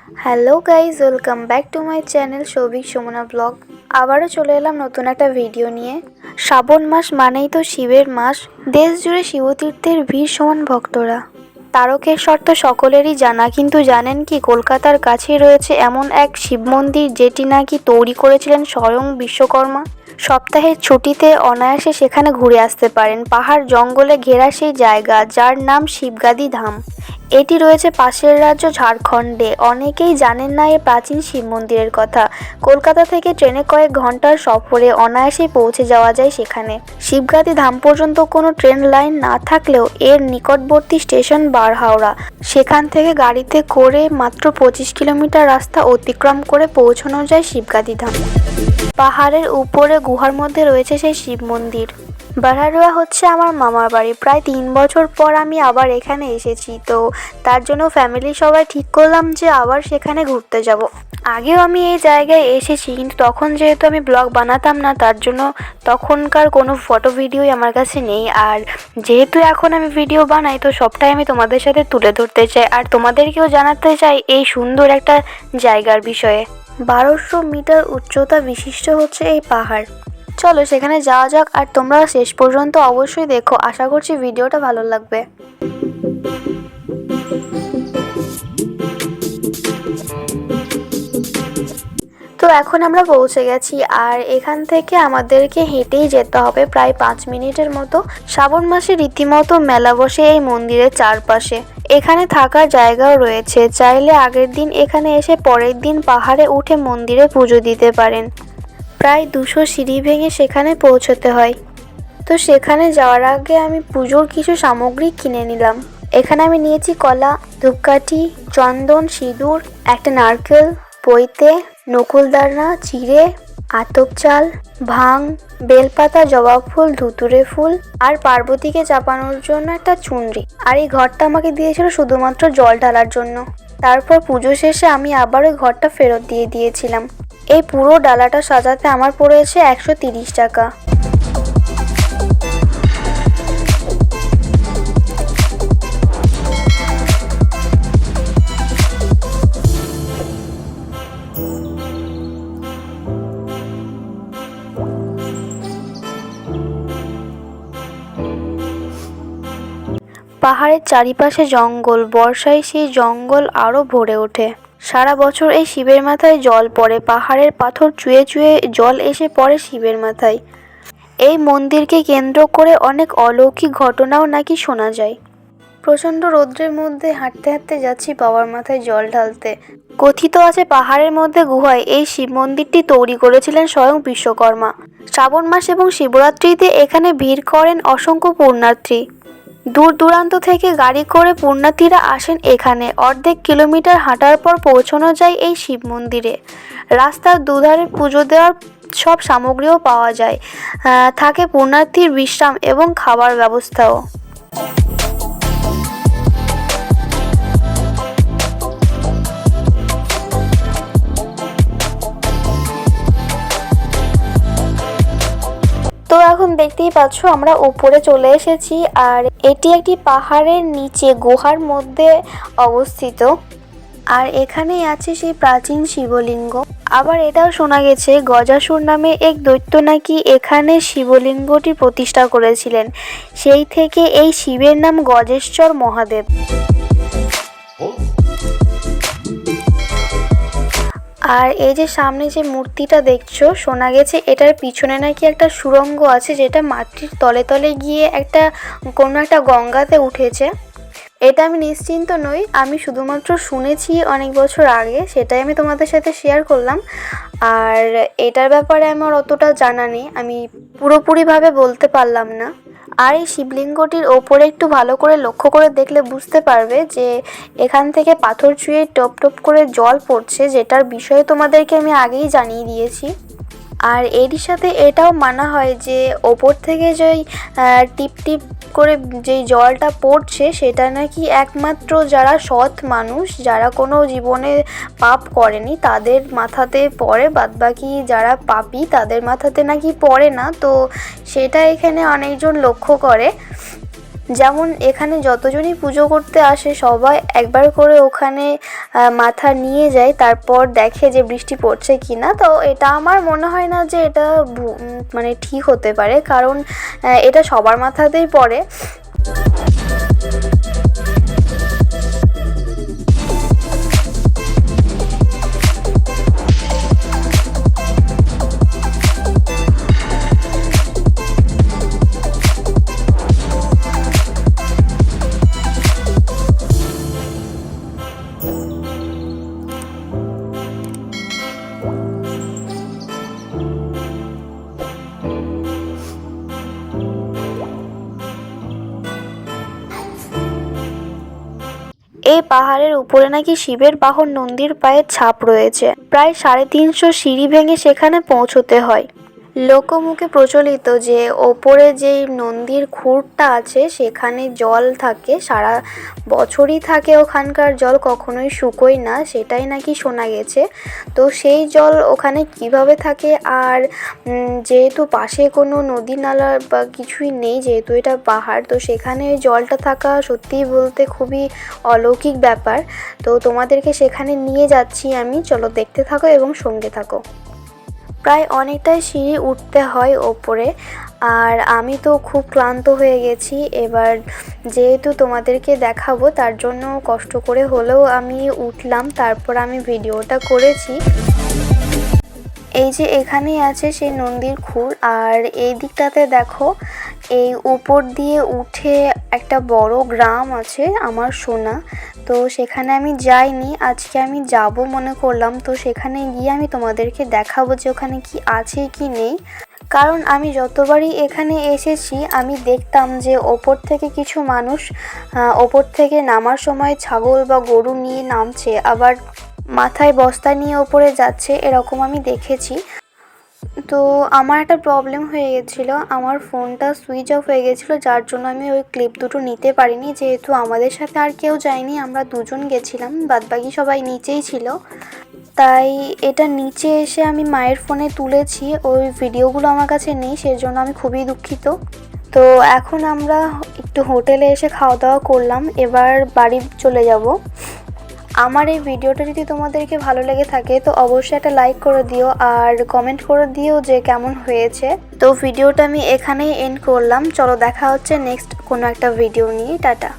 Hello guys, welcome back to my channel Souvik Sumana blog. আবারও চলে এলাম নতুন একটা ভিডিও নিয়ে। শ্রাবণ মাস মানেই তো শিবের মাস। দেশ জুড়ে শিবতীর্থের ভিড় সমান ভক্তরা। তারকেশ্বর তো সকলেরই জানা, কিন্তু জানেন কি কলকাতার কাছেই রয়েছে এমন এক শিব মন্দির যেটি নাকি তৈরি করেছিলেন স্বয়ং বিশ্বকর্মা। সপ্তাহের ছুটিতে অনায়াসে সেখানে ঘুরে আসতে পারেন। পাহাড় জঙ্গলে ঘেরা সেই জায়গা যার নাম শিবগাদি ধাম। এটি রয়েছে পাশের রাজ্য ঝাড়খণ্ডে। অনেকেই জানেন না এই প্রাচীন শিব মন্দিরের কথা। কলকাতা থেকে ট্রেনে কয়েক ঘন্টার সফরে অনায়াসেই পৌঁছে যাওয়া যায় সেখানে। শিবগাদি ধাম পর্যন্ত কোনো ট্রেন লাইন না থাকলেও এর নিকটবর্তী স্টেশন বারহাওড়া। সেখান থেকে গাড়িতে করে মাত্র 25 কিলোমিটার রাস্তা অতিক্রম করে পৌঁছানো যায় শিবগাদি ধাম। পাহাড়ের উপরে গুহার মধ্যে রয়েছে সেই শিব মন্দির। বারহারোয়া হচ্ছে আমার মামার বাড়ি। প্রায় 3 বছর পর আমি আবার এখানে এসেছি, তো তার জন্য ফ্যামিলির সবাই ঠিক করলাম যে আবার সেখানে ঘুরতে যাব। আগেও আমি এই জায়গায় এসেছি, কিন্তু তখন যেহেতু আমি ব্লগ বানাতাম না, তার জন্য তখনকার কোনো ফটো ভিডিওই আমার কাছে নেই। আর যেহেতু এখন আমি ভিডিও বানাই, তো সবটাই আমি তোমাদের সাথে তুলে ধরতে চাই আর তোমাদেরকেও জানাতে চাই এই সুন্দর একটা জায়গার বিষয়ে। 1200 মিটার উচ্চতা বিশিষ্ট হচ্ছে এই পাহাড়। চলো সেখানে যাওয়া যাক, আর তোমরা শেষ পর্যন্ত অবশ্যই দেখো। আশা করছি ভিডিওটা ভালো লাগবে। তো এখন আমরা পৌঁছে গেছি, আর এখান থেকে আমাদেরকে হেঁটেই যেতে হবে প্রায় 5 মিনিটের মতো। শ্রাবণ মাসে রীতিমতো মেলা বসে এই মন্দিরের চারপাশে। এখানে থাকার জায়গাও রয়েছে, চাইলে আগের দিন এখানে এসে পরের দিন পাহাড়ে উঠে মন্দিরে পুজো দিতে পারেন। প্রায় 200 সিঁড়ি ভেঙে সেখানে পৌঁছতে হয়। তো সেখানে যাওয়ার আগে আমি পুজোর কিছু সামগ্রী কিনে নিলাম। এখানে আমি নিয়েছি কলা, ধূপকাঠি, চন্দন, সিঁদুর, একটা নারকেল, পৈতে, নকুলদানা, চিড়ে, আতপ চাল, ভাং, বেলপাতা, জবা ফুল, ধুতুরে ফুল আর পার্বতীকে চাপানোর জন্য একটা চুনরি। আর এই ঘরটা আমাকে দিয়েছিল শুধুমাত্র জল ঢালার জন্য। তারপর পুজো শেষে আমি আবার ওই ঘরটা ফেরত দিয়ে দিয়েছিলাম। এই পুরো ডালাটা সাজাতে আমার পড়েছে 130 টাকা। পাহাড়ের চারিপাশে জঙ্গল, বর্ষায় সেই জঙ্গল আরও ভরে ওঠে। সারা বছর এই শিবের মাথায় জল পড়ে। পাহাড়ের পাথর চুয়ে চুয়ে জল এসে পড়ে শিবের মাথায়। এই মন্দিরকে কেন্দ্র করে অনেক অলৌকিক ঘটনাও নাকি শোনা যায়। প্রচণ্ড রৌদ্রের মধ্যে হাঁটতে হাঁটতে যাচ্ছি বাবার মাথায় জল ঢালতে। কথিত আছে পাহাড়ের মধ্যে গুহায় এই শিব মন্দিরটি তৈরি করেছিলেন স্বয়ং বিশ্বকর্মা। শ্রাবণ মাস এবং শিবরাত্রিতে এখানে ভিড় করেন অসংখ্য পুণ্যার্থী। দূর দূরান্ত থেকে গাড়ি করে পুণ্যার্থীরা আসেন এখানে। অর্ধেক কিলোমিটার হাঁটার পর পৌঁছানো যায় এই শিব মন্দিরে। রাস্তার দুধারে পুজো দেওয়ার সব সামগ্রীও পাওয়া যায়। থাকে পুণ্যার্থীর বিশ্রাম এবং খাবার ব্যবস্থাও। তো এখন দেখতেই পাচ্ছ আমরা উপরে চলে এসেছি, আর এটি একটি পাহাড়ের নিচে গুহার মধ্যে অবস্থিত। আর এখানেই আছে সেই প্রাচীন শিবলিঙ্গ। আবার এটাও শোনা গেছে গজাসুর নামে এক দৈত্য নাকি এখানে শিবলিঙ্গটি প্রতিষ্ঠা করেছিলেন। সেই থেকে এই শিবের নাম গজেশ্বর মহাদেব। আর এই যে সামনে যে মূর্তিটা দেখছো, শোনা গেছে এটার পিছনে নাকি একটা সুড়ঙ্গ আছে, যেটা মাটির তলে তলে গিয়ে কোনো একটা গঙ্গাতে উঠেছে। এটা আমি নিশ্চিন্ত নই, আমি শুধুমাত্র শুনেছি অনেক বছর আগে, সেটাই আমি তোমাদের সাথে শেয়ার করলাম। আর এটার ব্যাপারে আমার অতটা জানা নেই, আমি পুরোপুরিভাবে বলতে পারলাম না। আর এই শিবলিঙ্গটির ওপরে একটু ভালো করে লক্ষ্য করে দেখলে বুঝতে পারবে যে এখান থেকে পাথর ছুঁয়ে টপ টপ করে জল পড়ছে, যেটার বিষয়ে তোমাদেরকে আমি আগেই জানিয়ে দিয়েছি। আর এরই সাথে এটাও মানা হয় যে ওপর থেকে যেই টিপ টিপ করে যেই জলটা পড়ছে, সেটা নাকি একমাত্র যারা সৎ মানুষ, যারা কোনো জীবনে পাপ করেনি তাদের মাথাতে পড়ে, বাদবাকি যারা পাপী তাদের মাথাতে নাকি পড়ে না। তো সেটা এখানে অনেকজন লক্ষ্য করে। যেমন এখানে যতজনই পুজো করতে আসে সবাই একবার করে ওখানে মাথা নিয়ে যায়, তারপর দেখে যে বৃষ্টি পড়ছে কিনা। তো এটা আমার মনে হয় না যে এটা মানে ঠিক হতে পারে, কারণ এটা সবার মাথাতেই পড়ে। এই পাহাড়ের উপরে নাকি শিবের বাহন নন্দীর পায়ের ছাপ রয়েছে। প্রায় 350 সিঁড়ি ভেঙে সেখানে পৌঁছতে হয়। লোকমুখে প্রচলিত যে ওপরে যেই নন্দীর খুরটা আছে সেখানে জল থাকে, সারা বছরই থাকে ওখানকার জল, কখনোই শুকোয় না, সেটাই নাকি শোনা গেছে। তো সেই জল ওখানে কিভাবে থাকে, আর যেহেতু পাশে কোনো নদী নালা বা কিছুই নেই, যেহেতু এটা পাহাড়, তো সেখানে ওই জলটা থাকা সত্যিই বলতে খুবই অলৌকিক ব্যাপার। তো তোমাদেরকে সেখানে নিয়ে যাচ্ছি আমি, চলো দেখতে থাকো এবং সঙ্গে থাকো। প্রায় অনেকটাই সিঁড়ি উঠতে হয় ওপরে, আর আমি তো খুব ক্লান্ত হয়ে গেছি। এবার যেহেতু তোমাদেরকে দেখাবো তার জন্য কষ্ট করে হলেও আমি উঠলাম, তারপর আমি ভিডিওটা করেছি। এই যে এখানেই আছে সেই নন্দীর খুর, আর এই দিকটাতে দেখো এই উপর দিয়ে উঠে একটা বড় গ্রাম আছে আমার শোনা। তো সেখানে আমি যাইনি, আজকে আমি যাব মনে করলাম। তো সেখানে গিয়ে আমি তোমাদেরকে দেখাবো যে ওখানে কি আছে কি নেই, কারণ আমি যতবারই এখানে এসেছি আমি দেখতাম যে ওপর থেকে কিছু মানুষ ওপর থেকে নামার সময় ছাগল বা গরু নিয়ে নামছে, আবার মাথায় বস্তা নিয়ে ওপরে যাচ্ছে, এরকম আমি দেখেছি। তো আমার একটা প্রবলেম হয়ে গেছিলো, আমার ফোনটা সুইচ অফ হয়ে গেছিলো, যার জন্য আমি ওই ক্লিপ দুটো নিতে পারিনি। যেহেতু আমাদের সাথে আর কেউ যায়নি, আমরা দুজন গেছিলাম, বাদবাকি সবাই নিচেই ছিল, তাই এটা নিচে এসে আমি মায়ের ফোনে তুলেছি। ওই ভিডিওগুলো আমার কাছে নেই, সেজন্য আমি খুবই দুঃখিত। তো এখন আমরা একটু হোটেলে এসে খাওয়া দাওয়া করলাম, এবার বাড়ি চলে যাব। আমার এই ভিডিওটা যদি তোমাদেরকে ভালো লেগে থাকে তো অবশ্যই একটা লাইক করে দিও, আর কমেন্ট করে দিও যে কেমন হয়েছে। তো ভিডিওটা আমি এখানেই এন্ড করলাম, চলো দেখা হচ্ছে নেক্সট কোনো একটা ভিডিও নিয়ে, টাটা।